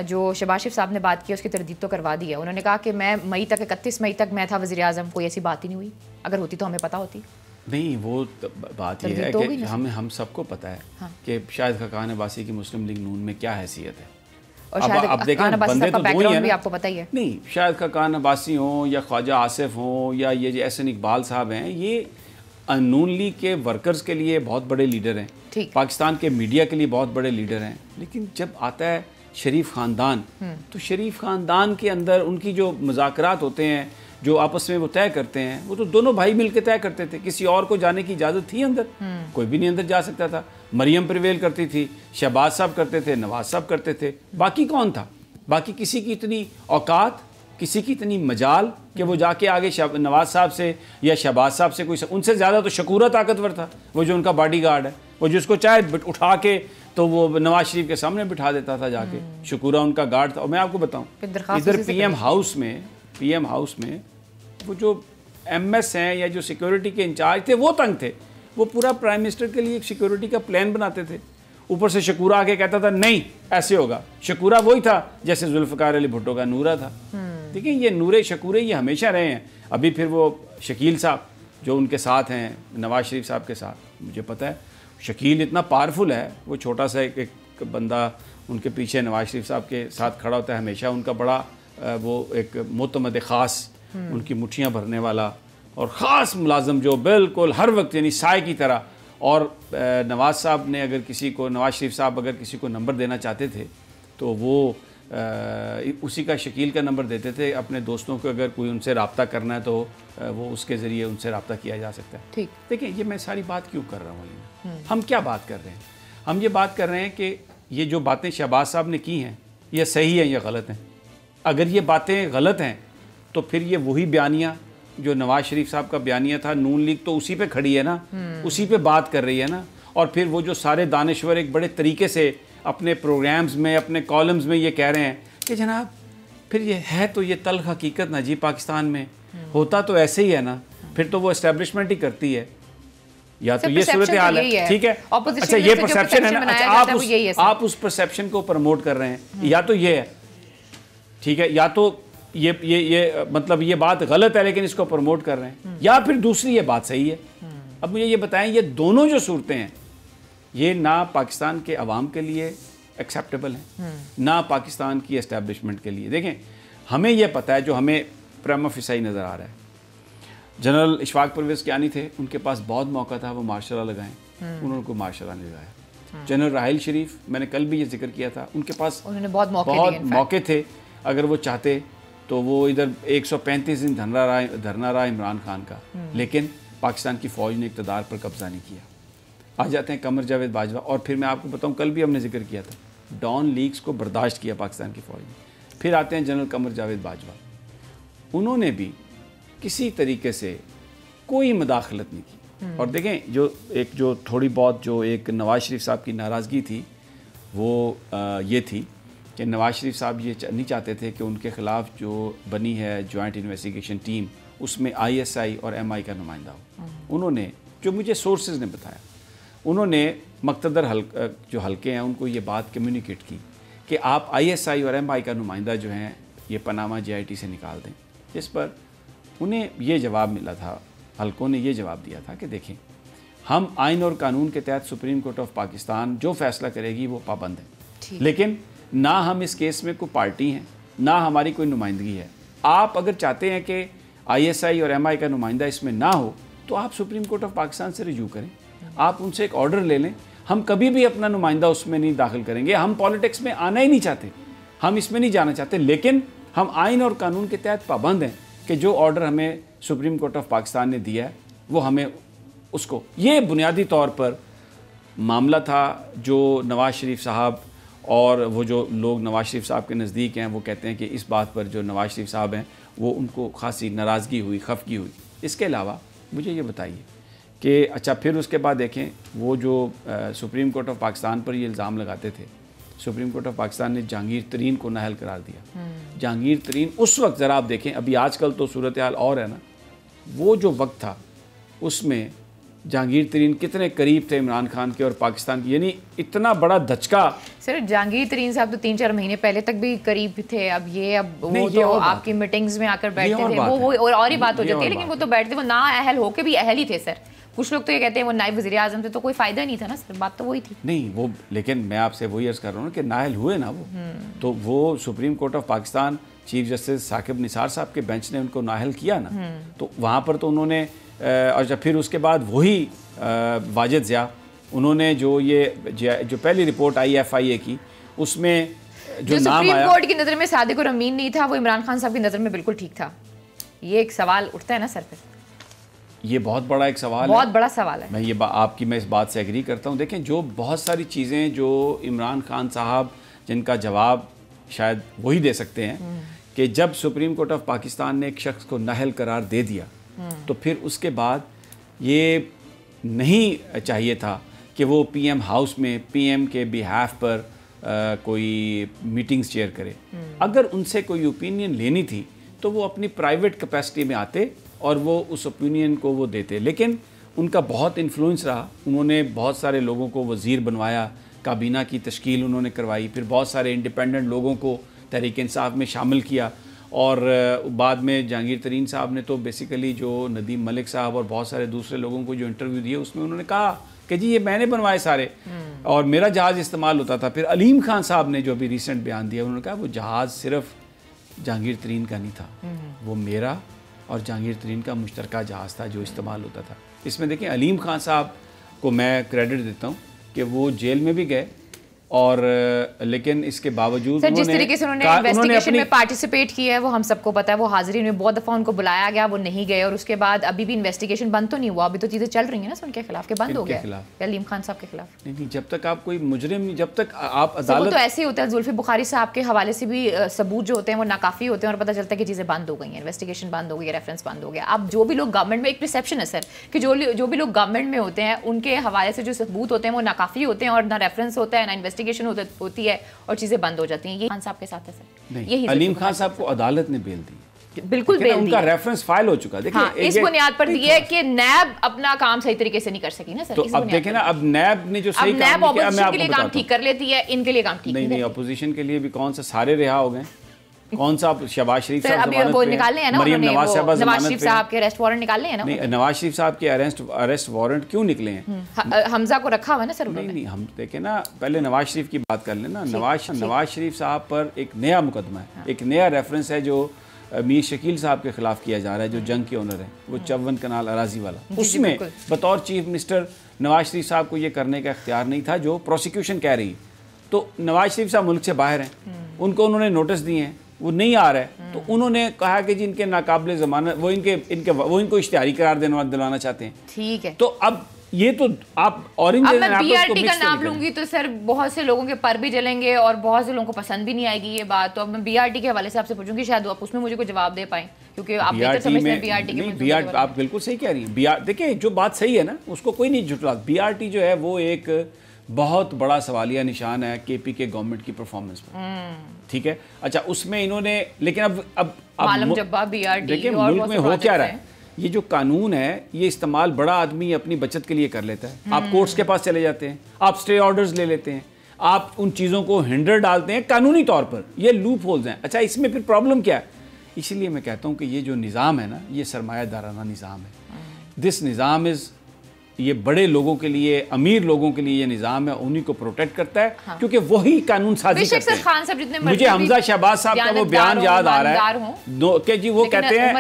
جو شہباز شریف صاحب نے بات کی اس کی تردید تو کروا دی ہے. انہوں نے کہا کہ میں مئی تک 31 مئی تک میں تھا وزیر اعظم، کوئی ایسی بات ہی نہیں ہوئی، اگر ہوتی تو ہمیں پتہ ہوتی. نہیں وہ بات یہ ہے کہ ہم سب کو پتہ ہے کہ شاہد خاقان عباسی کی مسلم لیگ نون میں کیا حیثیت ہے. اور اب دیکھیں بندے تو دو ہی ہیں، آپ کو پتہ ہی ہے. نہیں شاہد خاقان عباسی ہوں یا خواجہ آصف ہوں یا یہ جو احسن اقبال صاحب ہیں، یہ نون لیگ کے ورکرز کے لیے بہت بڑے لیڈر ہیں، پاکستان کے میڈیا کے لیے بہت بڑے لیڈر ہیں. لیکن جب آتا ہے شریف خاندان تو شریف خاندان کے اندر ان کی جو مذاکرات ہوتے ہیں، جو آپس میں وہ طے کرتے ہیں، وہ تو دونوں بھائی مل کے طے کرتے تھے. کسی اور کو جانے کی اجازت تھی اندر؟ کوئی بھی نہیں اندر جا سکتا تھا. مریم پریویل کرتی تھی، شہباز صاحب کرتے تھے، نواز صاحب کرتے تھے، باقی کون تھا؟ باقی کسی کی اتنی اوقات، کسی کی اتنی مجال کہ وہ جا کے آگے نواز صاحب سے یا شہباز صاحب سے کوئی، ان سے زیادہ تو شکورہ طاقتور تھا، وہ جو ان کا باڈی گارڈ ہے، وہ جس کو چاہے اٹھا کے تو وہ نواز شریف کے سامنے بٹھا دیتا تھا جا کے. شکورہ ان کا گارڈ تھا. اور میں آپ کو بتاؤں ادھر پی ایم ہاؤس میں وہ جو ایم ایس ہیں یا جو سیکیورٹی کے انچارج تھے وہ تنگ تھے. وہ پورا پرائم منسٹر کے لیے ایک سیکیورٹی کا پلان بناتے تھے. اوپر سے شکورہ آ کے کہتا تھا نہیں ایسے ہوگا. شکورہ وہی تھا جیسے ذوالفقار علی بھٹو کا نورہ تھا. دیکھیں یہ نورے شکورے یہ ہمیشہ رہے ہیں. ابھی پھر وہ شکیل صاحب جو ان کے ساتھ ہیں نواز شریف صاحب کے ساتھ، مجھے پتہ ہے شکیل اتنا پاورفل ہے، وہ چھوٹا سا ایک بندہ ان کے پیچھے نواز شریف صاحب کے ساتھ کھڑا ہوتا ہے ہمیشہ. ان کا بڑا وہ ایک معتمد خاص، ان کی مٹھیاں بھرنے والا اور خاص ملازم جو بالکل ہر وقت یعنی سائے کی طرح. اور نواز صاحب نے اگر کسی کو، نواز شریف صاحب اگر کسی کو نمبر دینا چاہتے تھے تو وہ اسی کا شکیل کا نمبر دیتے تھے اپنے دوستوں کو. اگر کوئی ان سے رابطہ کرنا ہے تو وہ اس کے ذریعے ان سے رابطہ کیا جا سکتا ہے. دیکھیں یہ میں ساری بات کیوں کر رہا ہوں، ہم کیا بات کر رہے ہیں؟ ہم یہ بات کر رہے ہیں کہ یہ جو باتیں شہباز صاحب نے کی ہیں یہ صحیح ہیں یا غلط ہیں. اگر یہ باتیں غلط ہیں تو پھر یہ وہی بیانیہ جو نواز شریف صاحب کا بیانیہ تھا، نون لیگ تو اسی پہ کھڑی ہے نا، اسی پہ بات کر رہی ہے نا. اور پھر وہ جو سارے دانشور ایک بڑے طریقے سے اپنے پروگرامز میں، اپنے کالمز میں یہ کہہ رہے ہیں کہ جناب پھر یہ ہے تو یہ تلخ حقیقت نا جی پاکستان میں ہوتا تو ایسے ہی ہے نا، پھر تو وہ اسٹیبلشمنٹ ہی کرتی ہے. یا تو یہ صورتحال ہے، ٹھیک ہے. اچھا یہ پرسیپشن ہے نا، آپ اس پرسیپشن کو پروموٹ کر رہے ہیں. یا تو یہ ہے ٹھیک ہے، یا تو یہ مطلب یہ بات غلط ہے لیکن اس کو پروموٹ کر رہے ہیں، یا پھر دوسری یہ بات صحیح ہے. اب مجھے یہ بتائیں یہ دونوں جو صورتیں ہیں یہ نہ پاکستان کے عوام کے لیے ایکسیپٹیبل ہیں نہ پاکستان کی اسٹیبلشمنٹ کے لیے. دیکھیں ہمیں یہ پتہ ہے جو ہمیں پریما فیسی نظر آ رہا ہے. جنرل اشفاق پرویز کیانی تھے، ان کے پاس بہت موقع تھا وہ مارشل لا لگائیں، انہوں نے کوئی مارشل لا نہیں لگایا. جنرل راحیل شریف میں نے کل بھی یہ ذکر کیا تھا، ان کے پاس بہت موقع تھے، اگر وہ چاہتے تو وہ ادھر 135 دن دھرنا رہا عمران خان کا، لیکن پاکستان کی فوج نے اقتدار پر قبضہ نہیں کیا. آ جاتے ہیں قمر جاوید باجوہ، اور پھر میں آپ کو بتاؤں کل بھی ہم نے ذکر کیا تھا ڈان لیگز کو برداشت کیا پاکستان کی فوج نے. پھر آتے ہیں جنرل قمر جاوید باجوہ، انہوں نے بھی کسی طریقے سے کوئی مداخلت نہیں کی. اور دیکھیں جو تھوڑی بہت جو ایک نواز شریف صاحب کی ناراضگی تھی وہ یہ تھی کہ نواز شریف صاحب یہ نہیں چاہتے تھے کہ ان کے خلاف جو بنی ہے جوائنٹ انویسٹیگیشن ٹیم اس میں ISI اور MI کا نمائندہ ہو. انہوں نے جو مجھے سورسز نے بتایا، انہوں نے مقتدر جو حلقے ہیں ان کو یہ بات کمیونیکیٹ کی کہ آپ ISI اور MI کا نمائندہ جو ہیں یہ پاناما JIT سے نکال دیں. جس پر انہیں یہ جواب ملا تھا، حلقوں نے یہ جواب دیا تھا کہ دیکھیں ہم آئین اور قانون کے تحت سپریم کورٹ آف پاکستان جو فیصلہ کرے گی وہ پابند ہے، لیکن نہ ہم اس کیس میں کوئی پارٹی ہیں نہ ہماری کوئی نمائندگی ہے. آپ اگر چاہتے ہیں کہ ISI اور MI کا نمائندہ اس میں نہ ہو تو آپ سپریم کورٹ آف پاکستان سے رجوع کریں، آپ ان سے ایک آرڈر لے لیں. ہم کبھی بھی اپنا نمائندہ اس میں نہیں داخل کریں گے، ہم پالیٹکس میں آنا ہی نہیں چاہتے، ہم اس میں نہیں جانا چاہتے، لیکن ہم آئین اور قانون کے تحت پابند ہیں کہ جو آرڈر ہمیں سپریم کورٹ آف پاکستان نے دیا ہے وہ ہمیں اس کو, یہ بنیادی طور پر معاملہ تھا جو نواز شریف صاحب اور وہ جو لوگ نواز شریف صاحب کے نزدیک ہیں وہ کہتے ہیں کہ اس بات پر جو نواز شریف صاحب ہیں وہ ان کو خاصی ناراضگی ہوئی, خفگی ہوئی. اس کے علاوہ مجھے یہ بتائیے کہ اچھا پھر اس کے بعد دیکھیں وہ جو سپریم کورٹ آف پاکستان پر یہ الزام لگاتے تھے, سپریم کورٹ آف پاکستان نے جہانگیر ترین کو نااہل قرار دیا. جہانگیر ترین اس وقت ذرا آپ دیکھیں, ابھی آج کل تو صورتحال اور ہے نا, وہ جو وقت تھا اس میں جہانگیر ترین کتنے قریب تھے عمران خان کے اور پاکستان کی, یعنی اتنا بڑا دھچکا. سر جہانگیر ترین صاحب تو 3-4 مہینے پہلے تک بھی قریب تھے, اب وہ تو آپ کی میٹنگز میں آ کر بیٹھتے تھے, وہ اور ہی بات ہو جاتی ہے, لیکن وہ تو بیٹھتے, وہ نا اہل ہو کے بھی اہل ہی تھے سر. کچھ لوگ تو یہ کہتے ہیں وہ نائب وزیر اعظم تھے تو کوئی فائدہ نہیں تھا نا سر, بات تو وہی تھی. نہیں وہ, لیکن میں آپ سے وہی عرض کر رہا ہوں کہ نااہل ہوئے نا وہ, تو وہ supreme court of Pakistan chief justice Saqib Nisar sahab کے بینچ نے ان کو نااہل کیا نا, تو وہاں پر تو انہوں نے, اور جب پھر اس کے بعد وہی واجد ضیاء, انہوں نے جو پہلی رپورٹ آئی FIA کی, اس میں جو نام آیا, سپریم کورٹ کی نظر میں صادق اور امین نہیں تھا, وہ عمران خان صاحب کی نظر میں بالکل ٹھیک تھا. یہ ایک سوال اٹھتا ہے نا سر پہ, یہ بہت بڑا ایک سوال ہے, بہت بڑا سوال ہے. میں آپ کی میں اس بات سے ایگری کرتا ہوں. دیکھیں جو بہت ساری چیزیں جو عمران خان صاحب جن کا جواب شاید وہی دے سکتے ہیں کہ جب سپریم کورٹ آف پاکستان نے ایک شخص کو نااہل قرار دے دیا تو پھر اس کے بعد یہ نہیں چاہیے تھا کہ وہ PM ہاؤس میں PM کے بیہاف پر کوئی میٹنگز چیئر کرے. اگر ان سے کوئی اوپینین لینی تھی تو وہ اپنی پرائیویٹ کیپیسٹی میں آتے اور وہ اس اوپینین کو وہ دیتے, لیکن ان کا بہت انفلوئنس رہا. انہوں نے بہت سارے لوگوں کو وزیر بنوایا, کابینہ کی تشکیل انہوں نے کروائی, پھر بہت سارے انڈیپینڈنٹ لوگوں کو تحریک انصاف میں شامل کیا, اور بعد میں جہانگیر ترین صاحب نے تو بیسیکلی جو ندیم ملک صاحب اور بہت سارے دوسرے لوگوں کو جو انٹرویو دیے اس میں انہوں نے کہا کہ جی یہ میں نے بنوائے سارے اور میرا جہاز استعمال ہوتا تھا. پھر علیم خان صاحب نے جو بھی ریسنٹ بیان دیا, انہوں نے کہا وہ جہاز صرف جہانگیر ترین کا نہیں تھا, وہ میرا اور جہانگیر ترین کا مشترکہ جہاز تھا جو استعمال ہوتا تھا. اس میں دیکھیں علیم خان صاحب کو میں کریڈٹ دیتا ہوں کہ وہ جیل میں بھی گئے, اور لیکن اس کے باوجود سر جس طریقے سے انہوں نے انویسٹیگیشن میں پارٹیسپیٹ کیا ہے وہ ہم سب کو پتہ ہے, وہ حاضرین میں بہت دفعہ ان کو بلایا گیا, وہ نہیں گئے, اور اس کے بعد ابھی بھی انویسٹیگیشن بند تو نہیں ہوا, ابھی تو چیزیں چل رہی ہیں نا ان کے خلاف, کہ بند ہو گیا علیم خان صاحب کے خلاف. نہیں, جب تک آپ کوئی مجرم, جب تک آپ عدالت, وہ تو ایسے ہی ہوتا ہے. زلفی بخاری صاحب کے حوالے سے بھی ثبوت جو ہوتے ہیں وہ ناکافی ہوتے ہیں اور پتہ چلتا ہے کہ چیزیں بند ہو گئی ہیں, انویسٹیگیشن بند ہو گئی, ریفرنس بند ہو گیا. اب جو بھی لوگ گورنمنٹ میں, ایک پرسیپشن ہے سر کہ جو بھی لوگ گورنمنٹ میں ہوتے ہیں ان کے حوالے سے جو ثبوت ہوتے ہیں وہ ناکافی ہوتے ہیں, اور نہ ریفرنس ہوتا ہے نہ انویسٹیگیشن ہوتی ہے, اور چیزیں بند ہو جاتی ہیں. یہ خان صاحب کے ساتھ ہے سر. نہیں, علیم خان صاحب کو عدالت نے بیل دی, بالکل بیل دی, ان کا ریفرنس فائل ہو چکا. دیکھیں اس بنیاد پر یہ ہے کہ نیب اپنا کام صحیح طریقے سے نہیں کر سکی نا سر. تو اب دیکھیں نا, اب نیب نے جو صحیح کام کیا, میں آپ کو کام ٹھیک کر لیتی ہے, ان کے لیے کام ٹھیک نہیں. اپوزیشن کے لیے بھی کون سے سارے رہا ہو گئے, کون سا شہباز شریف صاحب ضمانت پہ, نکالنے ہیں نا مریم نواز شریف صاحب کے اریسٹ وارنٹ نکالنے ہیں نا. نہیں, نواز شریف صاحب کے اریسٹ وارنٹ کیوں نکلے ہیں؟ حمزہ کو رکھا ہوا ہے نا سر. نہیں, ہم دیکھیں نا, پہلے نواز شریف کی بات کر لیں نا. نواز شریف صاحب پر ایک نیا مقدمہ ہے, ایک نیا ریفرنس ہے جو میر شکیل صاحب کے خلاف کیا جا رہا ہے, جو جنگ کے اونر ہیں, وہ 54 کنال اراضی والا. اس میں بطور چیف منسٹر نواز شریف صاحب کو یہ کرنے کا اختیار نہیں تھا جو پروسیکیوشن کہہ رہی. تو نواز شریف صاحب ملک سے باہر ہیں, ان کو انہوں نے نوٹس دیے ہیں, وہ نہیں آ رہا ہے, تو انہوں نے کہا کہ جی ان کے ناقابل ضمانت, وہ ان کو اشتہاری قرار دلانا چاہتے ہیں. ٹھیک ہے, تو اب یہ تو آپ اورنج, اب میں BRT کا نام لوں گی تو سر بہت سے لوگوں کے پر بھی جلیں گے اور بہت سے لوگوں کو پسند بھی نہیں آئے گی یہ بات. تو اب میں BRT کے حوالے سے آپ سے پوچھوں گی, شاید آپ اس میں مجھے کوئی جواب دے پائیں, کیونکہ آپ بہتر سمجھتے ہیں BRT کے. آپ بالکل صحیح کہہ رہی ہیں. دیکھیں جو بات صحیح ہے نا اس کو کوئی نہیں جھٹلا. BRT جو ہے وہ ایک بہت بڑا سوالیہ نشان ہے KP کے گورنمنٹ کی پرفارمنس پر. ٹھیک ہے, اچھا اس میں انہوں نے, لیکن اب دیکھیں ملک میں ہو کیا رہا ہے, یہ جو قانون ہے یہ استعمال بڑا آدمی اپنی بچت کے لیے کر لیتا ہے. آپ کورٹس کے پاس چلے جاتے ہیں, آپ اسٹے آرڈرز لے لیتے ہیں, آپ ان چیزوں کو ہینڈر ڈالتے ہیں قانونی طور پر. یہ لوپ ہولز ہیں. اچھا اس میں پھر پرابلم کیا ہے؟ اسی لیے میں کہتا ہوں کہ یہ جو نظام ہے نا, یہ سرمایہ دارانہ نظام ہے. دس نظام یہ بڑے لوگوں کے لیے, امیر لوگوں کے لیے یہ نظام ہے, انہی کو پروٹیکٹ کرتا ہے, کیونکہ وہی قانون سازی کرتے ہیں. مجھے حمزہ شہباز صاحب کا وہ بیان یاد آ رہا ہے کہ جی وہ کہتے ہیں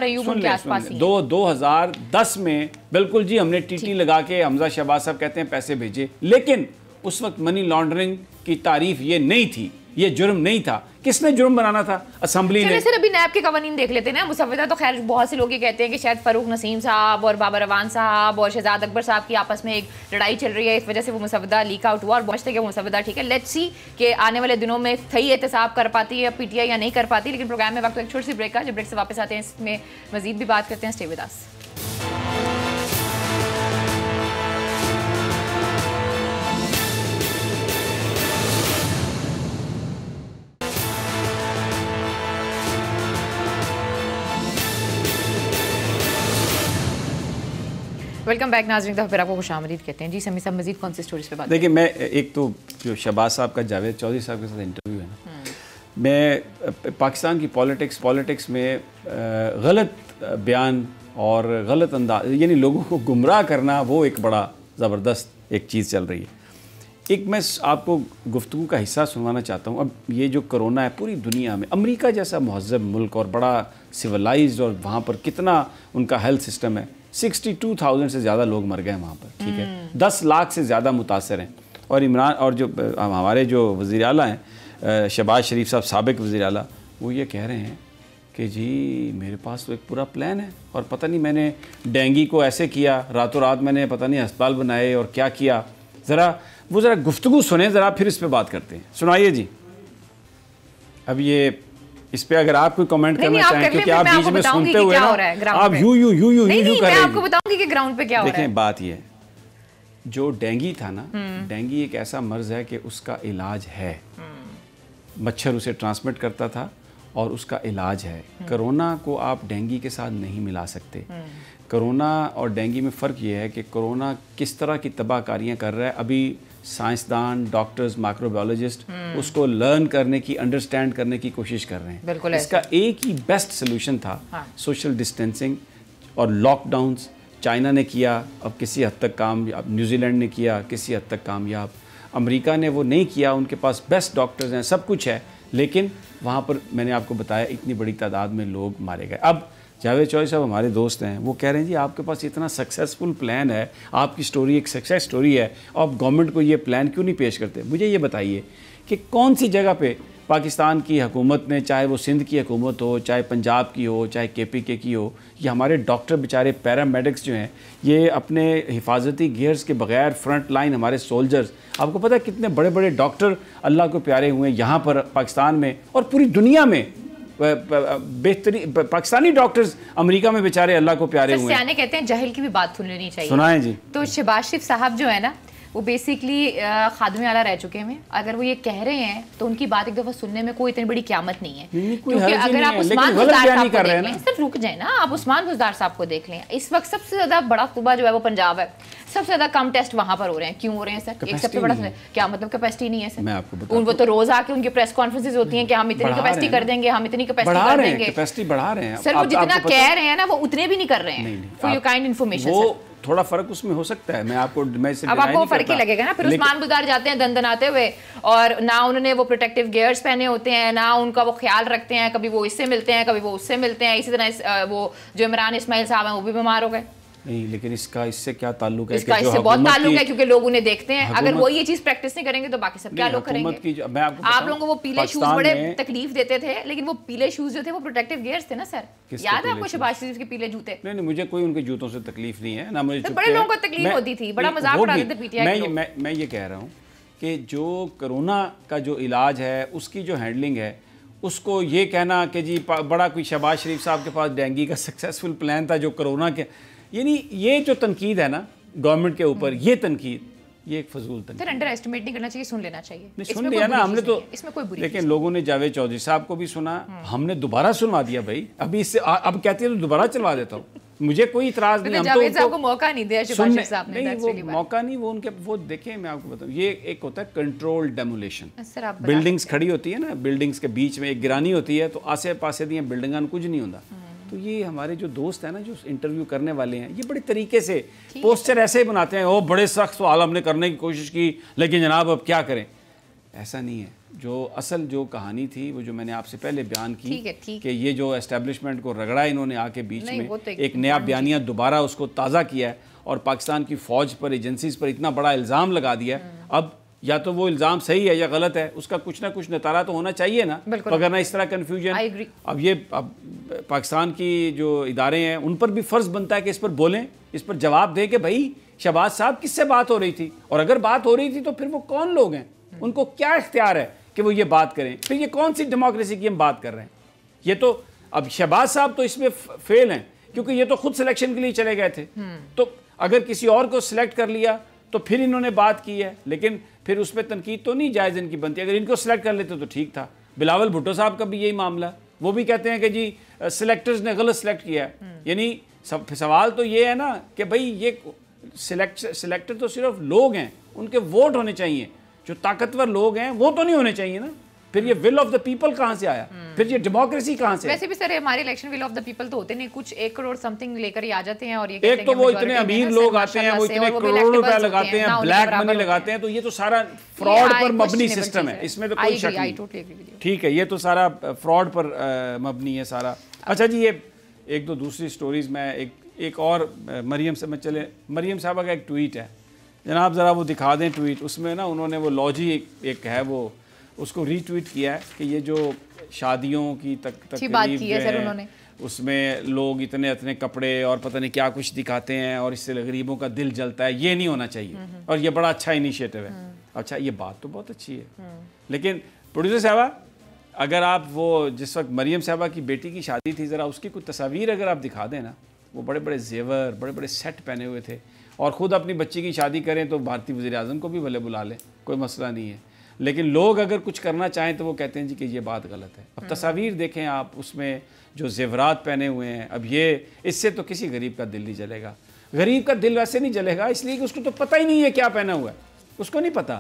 2010 میں بالکل جی ہم نے TT لگا کے, حمزہ شہباز صاحب کہتے ہیں پیسے بھیجے, لیکن اس وقت منی لانڈرنگ کی تعریف یہ نہیں تھی. یہ جرم نہیں تھا. کس نے جرم بنانا تھا؟ اسمبلی نے. سر ابھی نیب کے قوانین دیکھ لیتے ہیں نا. مسودہ تو خیر بہت سے لوگ یہ کہتے ہیں کہ شاید فاروق نسیم صاحب اور بابر روان صاحب اور شہزاد اکبر صاحب کی آپس میں ایک لڑائی چل رہی ہے, اس وجہ سے وہ مسودہ لیک آؤٹ ہوا, اور پہنچتے کہ وہ مسودہ ٹھیک ہے. لیٹس سی کہ آنے والے دنوں میں صحیح احتساب کر پاتی ہے پی ٹی آئی یا نہیں کر پاتی. لیکن پروگرام میں وقت ایک چھوٹی سی بریک کا, جب بریک سے واپس آتے ہیں اس میں مزید بھی بات کرتے ہیں. Stay with us. Welcome back ناظرین, دفعہ پھر آپ کو خوش آمدید کہتے ہیں. جی سمی صاحب مزید کون سی اسٹوریز پہ بات؟ دیکھیں میں ایک تو جو شہباز صاحب کا جاوید چودھری صاحب کے ساتھ انٹرویو ہے نا, میں پاکستان کی پالیٹکس میں غلط بیان اور غلط انداز, یعنی لوگوں کو گمراہ کرنا, وہ ایک بڑا زبردست ایک چیز چل رہی ہے. ایک میں آپ کو گفتگو کا حصہ سنوانا چاہتا ہوں. اب یہ جو کرونا ہے پوری دنیا میں, امریکہ جیسا مہذب ملک اور بڑا سویلائزڈ, اور وہاں پر کتنا ان کا ہیلتھ سسٹم ہے, 62,000 سے زیادہ لوگ مر گئے ہیں وہاں پر, ٹھیک ہے, 10 لاکھ سے زیادہ متاثر ہیں. اور عمران اور جو ہمارے جو وزیر اعلیٰ ہیں, شہباز شریف صاحب سابق وزیر اعلیٰ, وہ یہ کہہ رہے ہیں کہ جی میرے پاس تو ایک پورا پلان ہے, اور پتہ نہیں میں نے ڈینگی کو ایسے کیا, راتوں رات میں نے پتہ نہیں ہسپتال بنائے اور کیا کیا. ذرا گفتگو سنیں ذرا, پھر اس پہ بات کرتے ہیں. سنائیے جی. اب یہ اس پہ اگر آپ کوئی کمنٹ کرنا چاہیں, کیونکہ آپ بیچ میں سنتے ہوئے نا آپ یوں کر رہے ہیں. میں آپ کو بتاؤں گی کہ گراؤنڈ پہ کیا ہو رہا ہے. دیکھیں بات یہ ہے, جو ڈینگی تھا نا, ڈینگی ایک ایسا مرض ہے کہ اس کا علاج ہے. مچھر اسے ٹرانسمٹ کرتا تھا اور اس کا علاج ہے. کرونا کو آپ ڈینگی کے ساتھ نہیں ملا سکتے. کرونا اور ڈینگی میں فرق یہ ہے کہ کرونا کس طرح کی تباہ کاریاں کر رہا ہے, ابھی سائنسدان, ڈاکٹرز, مائکرو بایولوجسٹ اس کو لرن کرنے کی, انڈرسٹینڈ کرنے کی کوشش کر رہے ہیں. اس کا ایک ہی بیسٹ سلوشن تھا سوشل ڈسٹینسنگ اور لاک ڈاؤنز. چائنا نے کیا, اب کسی حد تک کامیاب, نیوزی لینڈ نے کیا کسی حد تک کامیاب, امریکہ نے وہ نہیں کیا. ان کے پاس بیسٹ ڈاکٹرز ہیں, سب کچھ ہے, لیکن وہاں پر میں نے آپ کو بتایا اتنی بڑی تعداد میں لوگ مارے گئے. اب جاوید چودھری صاحب ہمارے دوست ہیں, وہ کہہ رہے ہیں جی آپ کے پاس اتنا سکسیسفل پلان ہے, آپ کی سٹوری ایک سکسیس سٹوری ہے, آپ گورنمنٹ کو یہ پلان کیوں نہیں پیش کرتے؟ مجھے یہ بتائیے کہ کون سی جگہ پہ پاکستان کی حکومت نے, چاہے وہ سندھ کی حکومت ہو, چاہے پنجاب کی ہو, چاہے KPK کی ہو, یہ ہمارے ڈاکٹر بیچارے پیرامیڈکس جو ہیں, یہ اپنے حفاظتی گیئرز کے بغیر فرنٹ لائن ہمارے سولجرز, آپ کو پتہ ہے کتنے بڑے بڑے ڈاکٹر اللہ کو پیارے ہوئے ہیں یہاں پر پاکستان میں اور پوری دنیا میں. بہترین پاکستانی ڈاکٹرز امریکہ میں بیچارے اللہ کو پیارے ہوئے ہیں. سیانے کہتے ہیں جہل کی بھی بات سن لینی چاہیے. سنائیں جی. تو شہباز شریف صاحب جو ہے نا, وہ بیسیکلی خادم اعلیٰ رہ چکے ہیں. اگر وہ یہ کہہ رہے ہیں تو ان کی بات ایک دفعہ سننے میں کوئی اتنی بڑی قیامت نہیں ہے. کیونکہ اگر آپ عثمان بزدار صاحب کو دیکھ لیں, صرف رک جائیں نا, آپ عثمان بزدار صاحب کو دیکھ لیں, اس وقت سب سے زیادہ بڑا صوبہ جو ہے وہ پنجاب ہے, سب سے زیادہ کم ٹیسٹ وہاں پر ہو رہے ہیں. کیوں ہو رہے ہیں سر؟ ایک سب سے بڑا کیا مطلب کیپیسٹی نہیں ہے سر. میں آپ کو بتاؤں, وہ تو روز آ کے ان کی پریس کانفرنسز ہوتی ہیں کہ ہم اتنی کیپیسٹی کر دیں گے, ہم اتنی کیپیسٹی کر دیں گے. کیپیسٹی بڑھا رہے ہیں سر. وہ جتنا کہہ رہے ہیں نا وہ اتنے بھی نہیں کر رہے ہیں. فور یور کائنڈ انفارمیشن وہ تھوڑا فرق اس میں ہو سکتا ہے. میں آپ کو اب آپ کو فرق ہی لگے گا نا. پھر عثمان بزدار جاتے ہیں دن دناتے ہوئے, اور نہ انہوں نے وہ پروٹیکٹیو گیئرز پہنے ہوتے ہیں, نہ ان کا وہ خیال رکھتے ہیں. کبھی وہ اس سے ملتے ہیں, کبھی وہ اس سے ملتے ہیں. اسی طرح وہ جو عمران اسماعیل صاحب ہیں وہ بھی بیمار ہو گئے. نہیں, لیکن اس سے کیا تعلق ہے؟ اس سے بہت تعلق ہے, کیونکہ لوگ انہیں دیکھتے ہیں. اگر وہ یہ چیز پریکٹس نہیں کریں گے تو باقی سب کیا لوگ کریں گے؟ آپ لوگوں کو وہ پیلے شوز بڑے تکلیف دیتے تھے, لیکن وہ پیلے شوز جو تھے وہ پروٹیکٹیو گیئرز تھے نا سر. یاد ہے آپ کو شہباز شریف کے پیلے جوتے؟ نہیں, مجھے کوئی ان کے جوتوں سے تکلیف نہیں ہے, نہ مجھے بڑے لوگوں کو تکلیف ہوتی تھی, بڑا مذاق اڑاتے تھے پی ٹی آئی کے. میں یہ کہہ رہا ہوں کہ جو کرونا کا جو علاج ہے, اس کی جو ہینڈلنگ ہے, اس کو یہ کہنا کہ جی بڑا کوئی شہباز شریف صاحب کے پاس ڈینگی کا سکسیسفل پلان تھا جو کرونا کے, یعنی یہ جو تنقید ہے نا گورنمنٹ کے اوپر, یہ تنقید, یہ ایک فضول تنقید. سر انڈر ایسٹیمیٹ نہیں کرنا چاہیے, سن لینا چاہیے. نہیں, سن لیا نا ہم نے تو, اس میں کوئی بری, لیکن لوگوں نے جاوید چودھری صاحب کو بھی سنا, ہم نے دوبارہ سنوا دیا بھائی. ابھی اس سے اب کہتی ہے تو دوبارہ چلوا دیتا ہوں, مجھے کوئی اعتراض نہیں. جاوید صاحب کو موقع نہیں دیا شہباز شریف صاحب نے. نہیں, وہ موقع نہیں, وہ ان کے وہ دیکھیں, میں آپ کو بتاؤں, یہ ایک ہوتا ہے کنٹرول ڈیمولیشن. بلڈنگز کھڑی ہوتی ہے نا, بلڈنگز کے بیچ میں ایک گرانی ہوتی ہے, تو آسے پاسے دیا بلڈنگاں کچھ نہیں ہوتا. تو یہ ہمارے جو دوست ہیں نا, جو انٹرویو کرنے والے ہیں, یہ بڑے طریقے سے پوسچر ایسے ہی بناتے ہیں, او بڑے سخت سوال ہم نے کرنے کی کوشش کی, لیکن جناب اب کیا کریں. ایسا نہیں ہے. جو اصل جو کہانی تھی, وہ جو میں نے آپ سے پہلے بیان کی کہ یہ جو اسٹیبلشمنٹ کو رگڑا انہوں نے آ کے بیچ میں, ایک نیا بیانیہ دوبارہ اس کو تازہ کیا ہے, اور پاکستان کی فوج پر, ایجنسیز پر اتنا بڑا الزام لگا دیا ہے. اب یا تو وہ الزام صحیح ہے یا غلط ہے، اس کا کچھ نہ کچھ نتارہ تو ہونا چاہیے نا، اگر نہ اس طرح کنفیوژن. اب یہ پاکستان کی جو ادارے ہیں ان پر بھی فرض بنتا ہے کہ اس پر بولیں، اس پر جواب دیں کہ بھائی شہباز صاحب کس سے بات ہو رہی تھی، اور اگر بات ہو رہی تھی تو پھر وہ کون لوگ ہیں، ان کو کیا اختیار ہے کہ وہ یہ بات کریں، پھر یہ کون سی ڈیموکریسی کی ہم بات کر رہے ہیں. یہ تو اب شہباز صاحب تو اس میں فیل ہیں کیونکہ یہ تو خود سلیکشن کے لیے چلے گئے تھے، تو اگر کسی اور کو سلیکٹ کر لیا تو پھر انہوں نے بات کی ہے، لیکن پھر اس پہ تنقید تو نہیں جائز ان کی بنتی. اگر ان کو سلیکٹ کر لیتے تو ٹھیک تھا. بلاول بھٹو صاحب کا بھی یہی معاملہ، وہ بھی کہتے ہیں کہ جی سلیکٹرز نے غلط سلیکٹ کیا ہے. یعنی سوال تو یہ ہے نا کہ بھئی یہ سلیکٹر تو صرف لوگ ہیں، ان کے ووٹ ہونے چاہیے، جو طاقتور لوگ ہیں وہ تو نہیں ہونے چاہیے نا. پھر یہ ول آف دا پیپل کہاں سے آیا، پھر یہ ڈیموکریسی کہاں سے؟ ویسے بھی سر ہمارے election will of the people تو ہوتے نہیں، کچھ 1 کروڑ سم تھنگ لے کر ہی آ جاتے ہیں، اور یہ ایک تو وہ اتنے امیر لوگ آتے ہیں، وہ اتنے کروڑوں روپے لگاتے ہیں، بلیک منی لگاتے ہیں، تو یہ تو سارا فراڈ پر مبنی سسٹم ہے، اس میں تو کوئی شک نہیں. ٹھیک ہے، یہ تو سارا فراڈ پر مبنی ہے سارا. اچھا جی، یہ ایک دو دوسری سٹوریز میں ایک اور مریم سے میں چلے، مریم صاحبہ کا ایک ٹویٹ ہے جناب، ذرا وہ دکھا دیں ٹویٹ. اس میں نا انہوں نے وہ لاجی ایک ہے وہ اس کو ری ٹویٹ کیا ہے کہ یہ جو شادیوں کی تقریب ہے اس میں لوگ اتنے کپڑے اور پتہ نہیں کیا کچھ دکھاتے ہیں اور اس سے غریبوں کا دل جلتا ہے، یہ نہیں ہونا چاہیے، اور یہ بڑا اچھا انیشیٹو ہے. اچھا یہ بات تو بہت اچھی ہے، لیکن پروڈیوسر صاحبہ اگر آپ وہ جس وقت مریم صاحبہ کی بیٹی کی شادی تھی، ذرا اس کی کوئی تصاویر اگر آپ دکھا دیں نا، وہ بڑے بڑے زیور، بڑے بڑے سیٹ پہنے ہوئے تھے، اور خود اپنی بچی کی شادی کریں تو بھارتی وزیر اعظم کو بھی بھلے بلا لیں، کوئی مسئلہ نہیں ہے. لیکن لوگ اگر کچھ کرنا چاہیں تو وہ کہتے ہیں جی کہ یہ بات غلط ہے. اب تصاویر دیکھیں آپ، اس میں جو زیورات پہنے ہوئے ہیں، اب یہ اس سے تو کسی غریب کا دل نہیں جلے گا. غریب کا دل ویسے نہیں جلے گا اس لیے کہ اس کو تو پتہ ہی نہیں ہے کیا پہنا ہوا ہے، اس کو نہیں پتہ.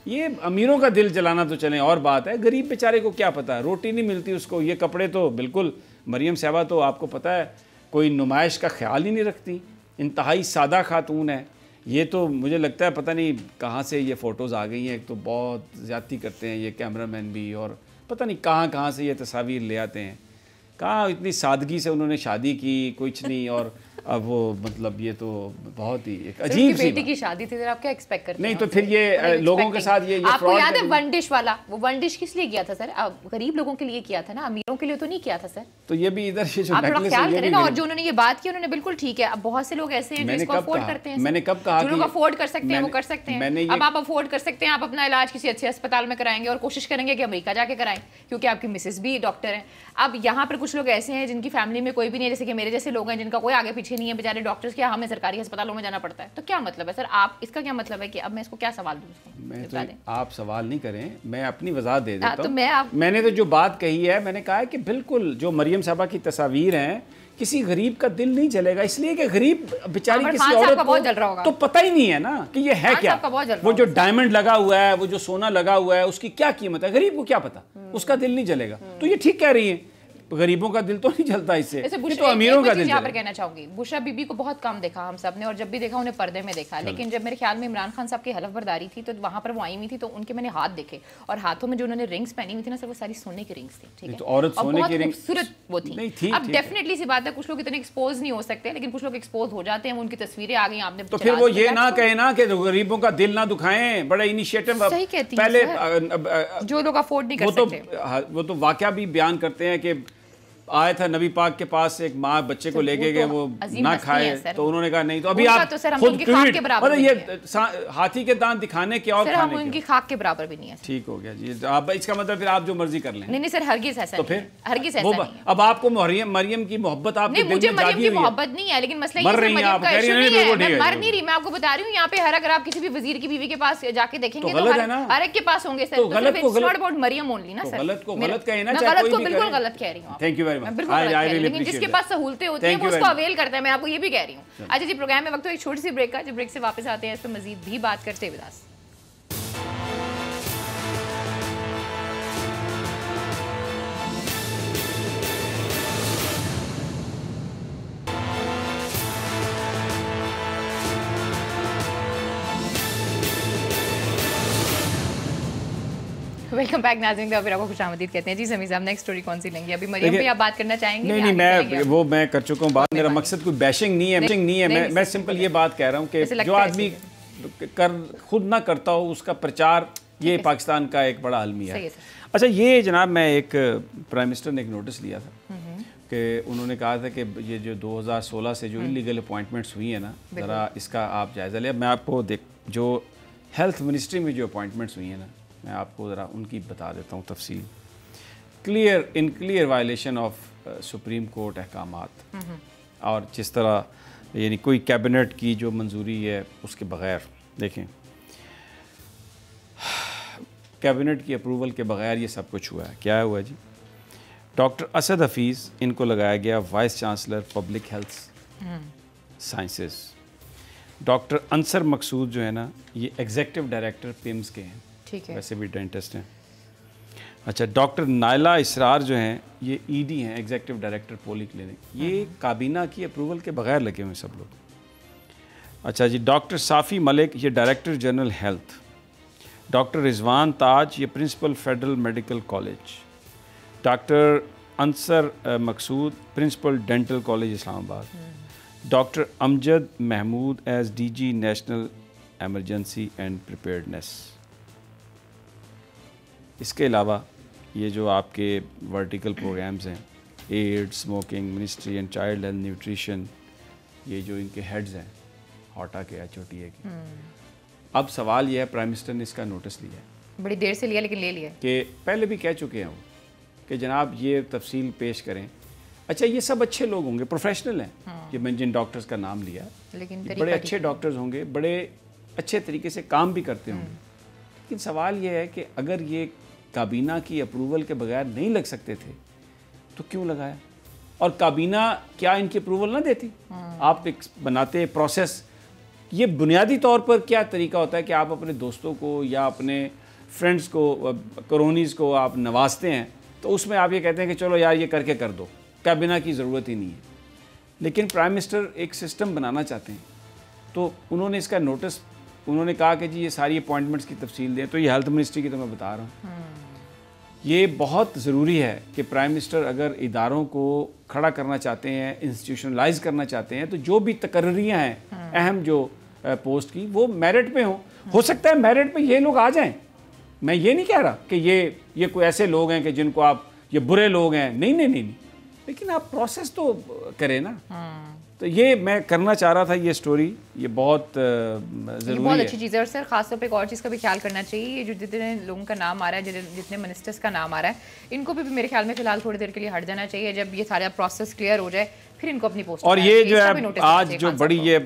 یہ امیروں کا دل جلانا تو چلیں اور بات ہے، غریب بیچارے کو کیا پتہ ہے، روٹی نہیں ملتی اس کو. یہ کپڑے تو بالکل، مریم صاحبہ تو آپ کو پتہ ہے کوئی نمائش کا خیال ہی نہیں رکھتی، انتہائی سادہ خاتون ہے. یہ تو مجھے لگتا ہے پتہ نہیں کہاں سے یہ فوٹوز آ گئی ہیں. ایک تو بہت زیادتی کرتے ہیں یہ کیمرہ مین بھی، اور پتہ نہیں کہاں سے یہ تصاویر لے آتے ہیں. کہاں اتنی سادگی سے انہوں نے شادی کی، کچھ نہیں. اور اب وہ مطلب یہ تو بہت ہی ایک عجیب سی بیٹی کی شادی تھی، آپ کیا ایکسپیکٹ کرتے ہیں؟ نہیں تو پھر یہ لوگوں کے ساتھ یہ آپ کو یاد ہے ون ڈش والا، وہ ون ڈش کس لیے کیا تھا سر؟ غریب لوگوں کے لیے کیا تھا نا، امیروں کے لیے تو نہیں کیا تھا سر. تو یہ بھی ادھر سے جو آپ تھوڑا خیال کریں نا. اور جو انہوں نے یہ بات کی انہوں نے بالکل ٹھیک ہے. اب بہت سے لوگ ایسے ہیں جو اس کو افورڈ کرتے ہیں. میں نے کب کہا جو لوگ افورڈ کر سکتے ہیں وہ کر سکتے ہیں. اب آپ افورڈ کر سکتے ہیں، آپ اپنا علاج کسی اچھے اسپتال میں کرائیں گے اور کوشش کریں گے کہ امریکہ جا کے کرائیں، کیونکہ آپ کی مسز بھی ڈاکٹر ہیں. اب یہاں پر کچھ لوگ ایسے ہیں جن کی فیملی میں کوئی بھی نہیں ہے، جیسے کہ میرے جیسے لوگ ہیں جن کا کوئی آگے پیچھے نہیں ہے، بیچارے ڈاکٹرز، کیا ہمیں سرکاری ہسپتالوں میں جانا پڑتا ہے. تو کیا مطلب ہے سر؟ آپ اس کا کیا مطلب ہے کہ اب میں اس کو کیا سوال دوں؟ میں تو آپ سوال نہیں کریں، میں اپنی وضاحت دے دیتا ہوں. میں نے تو جو بات کہی ہے، میں نے کہا ہے کہ بالکل جو مریم صاحبہ کی تصاویر ہیں، کسی غریب کا دل نہیں جلے گا، اس لیے کہ غریب بیچاری کسی عورت کو تو پتہ ہی نہیں ہے نا کہ یہ ہے کیا. وہ جو ڈائمنڈ لگا ہوا ہے، وہ جو سونا لگا ہوا ہے، اس کی کیا قیمت ہے، غریب کو کیا پتہ، اس کا دل نہیں جلے گا. تو یہ ٹھیک کہہ رہی ہیں، غریبوں کا دل تو نہیں جلتا اس سے، یہ تو امیروں کا دل. یہاں پر کہنا چاہوں گی بشرا بی بی کو بہت کم دیکھا ہم سب نے، اور جب بھی دیکھا انہیں پردے میں دیکھا. لیکن جب میرے خیال میں عمران خان صاحب کی حلف برداری تھی تو وہاں پر وہ آئی ہوئی تھی، تو ان کے میں نے ہاتھ دیکھے، اور ہاتھوں میں جو انہوں نے رنگز پہنی ہوئی تھی نا سر، وہ ساری سونے کی رنگز تھی. ٹھیک ہے، عورت سونے کی رنگ خوبصورت وہ تھی. اب ڈیفینیٹلی سی بات ہے، کچھ لوگ اتنے ایکسپوز نہیں ہو سکتے، لیکن کچھ لوگ ایکسپوز ہو جاتے ہیں، ان کی تصویریں آ گئی. آپ نے تو پھر وہ یہ نہ کہے نا کہ غریبوں کا دل نہ دکھائیں. بڑا انیشیٹو پہلے جو لوگ افورڈ نہیں کر سکتے، وہ تو واقعہ بھی بیان کرتے ہیں کہ آیا تھا نبی پاک کے پاس، ایک ماں بچے کو لے کے گئے، وہ نہ کھائے، تو انہوں نے کہا نہیں. تو ابھی آپ خود یہ ہاتھی کے دانت دکھانے کے اور ہم ان کی خاک کے برابر بھی نہیں ہے. ٹھیک ہو گیا جی، آپ اس کا مطلب پھر آپ جو مرضی کر لیں. نہیں سر، ہرگز ایسا نہیں. تو پھر ہرگز ایسا نہیں. اب آپ کو مریم کی محبت آپ کے دل میں جاگی ہوئی ہے. مجھے مریم کی محبت نہیں ہے، لیکن مسئلہ یہ ہے مریم کا ایشو نہیں ہے. میں مر نہیں رہی، میں آپ کو بتا رہی ہوں. یہاں پہ اگر آپ کسی بھی وزیر کی بیوی کے پاس جا کے دیکھیں گے تو ہر ایک کے پاس ہوں گے سر. مریم اونلی نا سر، غلط کو غلط کہیں نا، غلط کو بالکل غلط کہہ رہی ہوں. Thank you very much. لیکن جس کے پاس سہولتیں ہوتی ہیں وہ اس کو اویل کرتا ہے، میں آپ کو یہ بھی کہہ رہی ہوں. اچھا جی، پروگرام میں وقت ایک چھوٹی سی بریک کا، جب بریک سے واپس آتے ہیں اس پہ مزید بھی بات کرتے ہوئے. ویلکم بیک ناظرین، پھر آپ کو خوش آمدید کہتے ہیں. جی سمیع صاحب، نیکسٹ سٹوری کون سی لیں گے؟ ابھی مریم پہ آپ بات کرنا چاہیں گے؟ نہیں، میں کر چکا ہوں بات. میرا مقصد کوئی بیشنگ نہیں ہے. میں سمپل یہ بات کہہ رہا ہوں کہ خود نہ کرتا ہو اس کا پرچار، یہ پاکستان کا ایک بڑا المیہ ہے۔ صحیح اچھا یہ جناب میں ایک پرائم منسٹر نے ایک نوٹس لیا تھا کہ انہوں نے کہا تھا کہ یہ جو 2016 سے جو انلیگل اپوائنٹمنٹس ہوئی ہیں نا، ذرا اس کا آپ جائزہ لیں۔ میں آپ کو جو ہیلتھ منسٹری میں جو اپوائنٹمنٹس ہوئی ہیں نا، میں آپ کو ذرا ان کی بتا دیتا ہوں تفصیل۔ Clear violation of supreme court احکامات، اور جس طرح یعنی کوئی کیبنٹ کی جو منظوری ہے اس کے بغیر، دیکھیں کیبنٹ کی اپروول کے بغیر یہ سب کچھ ہوا ہے۔ کیا ہوا جی؟ ڈاکٹر اسد حفیظ ان کو لگایا گیا vice chancellor public health sciences. Doctor Ansar Maqsood جو ہے نا، یہ ایگزیکٹو ڈائریکٹر پیمز کے ہیں، ٹھیک ہے، ویسے بھی ڈینٹسٹ ہیں۔ اچھا ڈاکٹر نائلہ اسرار جو ہیں یہ ای ڈی ہیں، ایگزیکٹو ڈائریکٹر پولی کلینک۔ یہ کابینہ کی اپروول کے بغیر لگے ہوئے سب لوگ۔ اچھا جی ڈاکٹر صافی ملک یہ director general health. Doctor Rizwan Taj یہ principal federal medical college. Doctor Ansar Maqsood principal dental college Islamabad. Doctor Amjad Mahmood as D G national emergency and preparedness. اس کے علاوہ یہ جو آپ کے ورٹیکل پروگرامز ہیں، AIDS, smoking, ministry and child health nutrition, یہ جو ان کے ہیڈز ہیں ہوٹا کے ایچ او ٹی اے کے۔ اب سوال یہ ہے، پرائم منسٹر نے اس کا نوٹس لیا ہے، بڑی دیر سے لیا لیکن لے لیا کہ پہلے بھی کہہ چکے ہیں وہ کہ جناب یہ تفصیل پیش کریں۔ اچھا یہ سب اچھے لوگ ہوں گے، پروفیشنل ہیں، یہ میں جن ڈاکٹرز کا نام لیا، لیکن بڑے اچھے ڈاکٹرز ہوں گے، بڑے اچھے طریقے سے کام بھی کرتے ہوں گے، لیکن سوال یہ ہے کہ اگر یہ کابینہ کی اپروول کے بغیر نہیں لگ سکتے تھے تو کیوں لگایا؟ اور کابینہ کیا ان کی اپروول نہ دیتی؟ آپ ایک بناتے پروسیس، یہ بنیادی طور پر کیا طریقہ ہوتا ہے کہ آپ اپنے دوستوں کو یا اپنے فرینڈز کو، کرونیز کو آپ نوازتے ہیں، تو اس میں آپ یہ کہتے ہیں کہ چلو یار یہ کر کے کر دو، کابینہ کی ضرورت ہی نہیں ہے۔ لیکن پرائم منسٹر ایک سسٹم بنانا چاہتے ہیں، تو انہوں نے اس کا نوٹس، انہوں نے کہا کہ جی یہ ساری اپوائنٹمنٹس کی تفصیل دیں۔ تو یہ ہیلتھ منسٹری کی تو میں بتا رہا ہوں، یہ بہت ضروری ہے کہ پرائم منسٹر اگر اداروں کو کھڑا کرنا چاہتے ہیں، انسٹیٹیوشنلائز کرنا چاہتے ہیں، تو جو بھی تقرریاں ہیں اہم جو پوسٹ کی، وہ میرٹ پہ ہوں۔ ہو سکتا ہے میرٹ پہ یہ لوگ آ جائیں، میں یہ نہیں کہہ رہا کہ یہ کوئی ایسے لوگ ہیں کہ جن کو آپ یہ برے لوگ ہیں، نہیں، لیکن آپ پروسیس تو کریں نا۔ تو یہ میں کرنا چاہ رہا تھا، یہ سٹوری یہ بہت ضروری ہے، بہت اچھی چیز ہے۔ اور سر خاص طور پہ ایک اور چیز کا بھی خیال کرنا چاہیے، یہ جو جتنے لوگوں کا نام آ رہا ہے، جتنے منسٹرز کا نام آ رہا ہے، ان کو بھی میرے خیال میں فی الحال تھوڑی دیر کے لیے ہٹ جانا چاہیے۔ جب یہ سارا پروسیس کلیئر ہو جائے پھر ان کو اپنی پوسٹ، اور یہ جو ہے آج جو بڑی یہ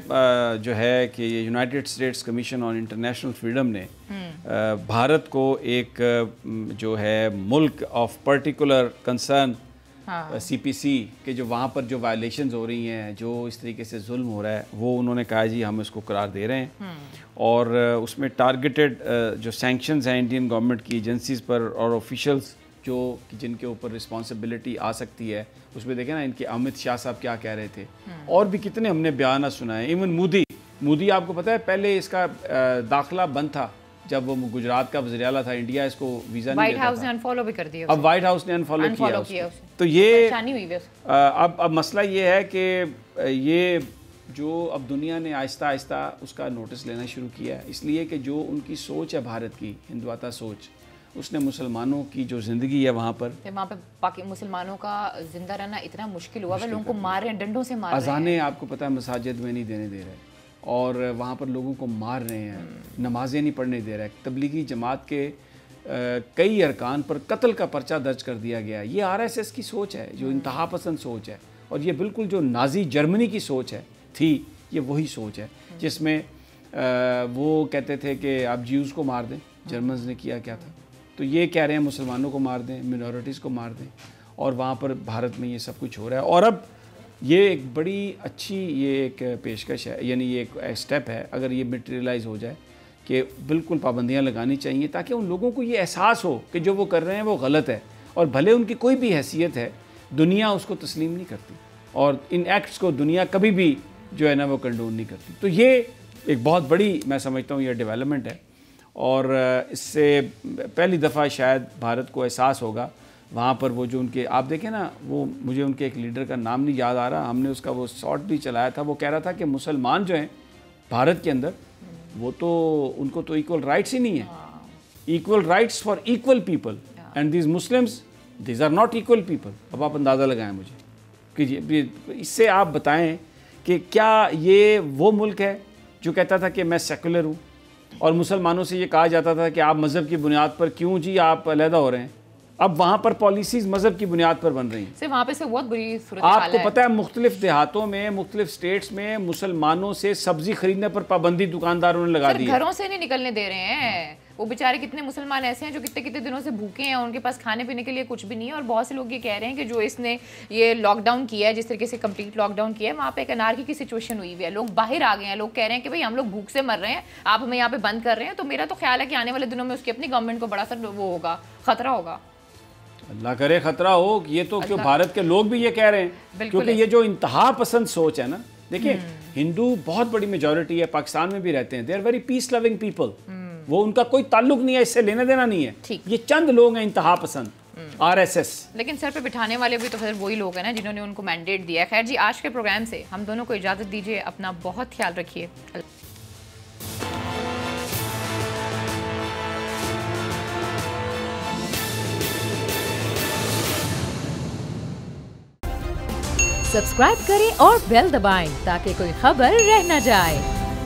جو ہے کہ یہ United States commission on international freedom نے بھارت کو ایک جو ہے ملک آف پرٹیکولر کنسرن سی پی سی کہ جو وہاں پر جو وائلیشنز ہو رہی ہیں، جو اس طریقے سے ظلم ہو رہا ہے، وہ انہوں نے کہا جی ہم اس کو قرار دے رہے ہیں، اور اس میں ٹارگیٹڈ جو سینکشنز ہیں انڈین گورنمنٹ کی ایجنسیز پر اور آفیشلز جو جن کے اوپر رسپانسبلٹی آ سکتی ہے، اس میں دیکھیں نا ان کے امت شاہ صاحب کیا کہہ رہے تھے، اور بھی کتنے ہم نے بیانات سنائے۔ ایون مودی آپ کو پتہ ہے پہلے اس کا داخلہ بند تھا، جب وہ گجرات کا وزیر اعلیٰ تھا، انڈیا اس کو ویزا نہیں دیتا تھا، وائٹ ہاؤس نے انفالو بھی کر دیا، اب وائٹ ہاؤس نے انفالو کیا۔ تو یہ اب مسئلہ یہ ہے کہ یہ جو اب دنیا نے آہستہ آہستہ اس کا نوٹس لینا شروع کیا ہے، اس لیے کہ جو ان کی سوچ ہے بھارت کی ہندوتا سوچ، اس نے مسلمانوں کی جو زندگی ہے وہاں پر مسلمانوں کا زندہ رہنا اتنا مشکل ہوا ہے، لوگوں کو مار رہے ہیں، ڈنڈوں سے مار رہے ہیں، اذانیں آپ کو پتہ ہے مساجد میں نہیں دینے دے رہے، اور وہاں پر لوگوں کو مار رہے ہیں، نمازیں نہیں پڑھنے دے رہے، تبلیغی جماعت کے کئی ارکان پر قتل کا پرچہ درج کر دیا گیا ہے۔ یہ آر ایس ایس کی سوچ ہے، جو انتہا پسند سوچ ہے، اور یہ بالکل جو نازی جرمنی کی سوچ تھی، یہ وہی سوچ ہے جس میں وہ کہتے تھے کہ آپ جیوز کو مار دیں، جرمنز نے کیا کیا تھا، تو یہ کہہ رہے ہیں مسلمانوں کو مار دیں، منورٹیز کو مار دیں، اور وہاں پر بھارت میں یہ سب کچھ ہو رہا ہے۔ اور اب یہ ایک بڑی اچھی یہ ایک پیشکش ہے، یعنی یہ ایک اسٹیپ ہے، اگر یہ میٹیریلائز ہو جائے کہ بالکل پابندیاں لگانی چاہیے، تاکہ ان لوگوں کو یہ احساس ہو کہ جو وہ کر رہے ہیں وہ غلط ہے، اور بھلے ان کی کوئی بھی حیثیت ہے، دنیا اس کو تسلیم نہیں کرتی، اور ان ایکٹس کو دنیا کبھی بھی جو ہے نا وہ کنڈون نہیں کرتی۔ تو یہ ایک بہت بڑی میں سمجھتا ہوں یہ ڈیولپمنٹ ہے، اور اس سے پہلی دفعہ شاید بھارت کو احساس ہوگا وہاں پر وہ جو ان کے، آپ دیکھیں نا، وہ مجھے ان کے ایک لیڈر کا نام نہیں یاد آ رہا، ہم نے اس کا وہ شارٹ بھی چلایا تھا، وہ کہہ رہا تھا کہ مسلمان جو ہیں بھارت کے اندر وہ تو ان کو تو ایکول رائٹس ہی نہیں ہے. Equal rights for equal people and these Muslims these are not equal people. اب آپ اندازہ لگائیں مجھے کہ اس سے آپ بتائیں کہ کیا یہ وہ ملک ہے جو کہتا تھا کہ میں سیکولر ہوں اور مسلمانوں سے یہ کہا جاتا تھا کہ آپ مذہب کی بنیاد پر کیوں جی آپ علیحدہ ہو رہے ہیں. اب وہاں پر پالیسیز مذہب کی بنیاد پر بن رہی ہیں. صرف وہاں پہ سے بہت بری صورتحال ہے. آپ کو پتہ ہے مختلف دیہاتوں میں مختلف سٹیٹس میں مسلمانوں سے سبزی خریدنے پر پابندی دکانداروں نے لگا دی ہے. گھروں سے نہیں نکلنے دے رہے ہیں. وہ بیچارے کتنے مسلمان ایسے ہیں جو کتنے کتنے دنوں سے بھوکے ہیں, ان کے پاس کھانے پینے کے لیے کچھ بھی نہیں ہے. اور بہت سے لوگ یہ کہہ رہے ہیں کہ جو اس نے یہ لاک ڈاؤن کیا ہے, جس طریقے سے کمپلیٹ لاک ڈاؤن کیا ہے, وہاں پہ ایک انارکی کی سچویشن ہوئی ہوئی ہے. لوگ باہر آ گئے ہیں, لوگ کہہ رہے ہیں کہ بھائی ہم لوگ بھوک سے مر رہے ہیں, آپ ہمیں یہاں پہ بند کر رہے ہیں. تو میرا تو خیال ہے کہ آنے والے دنوں میں اس کی اپنی گورنمنٹ کو بڑا سا وہ ہوگا, خطرہ ہوگا. اللہ کرے خطرہ ہو. یہ تو کیوں بھارت کے لوگ بھی یہ کہہ رہے ہیں, کیونکہ یہ جو انتہا پسند سوچ ہے نا, دیکھیں ہندو بہت بڑی میجورٹی ہے, پاکستان میں بھی رہتے ہیں, they are very peace loving people. وہ ان کا کوئی تعلق نہیں ہے, اس سے لینے دینا نہیں ہے. یہ چند لوگ ہیں انتہا پسند, آر ایس ایس. لیکن سر پہ بٹھانے والے بھی تو پھر وہی لوگ ہیں نا جنہوں نے ان کو مینڈیٹ دیا ہے. خیر جی, آج کے پروگرام سے ہم دونوں کو اجازت دیجیے. اپنا بہت خیال رکھیے. سبسکرائب کریں اور بیل دبائیں تاکہ کوئی خبر رہ نہ جائے.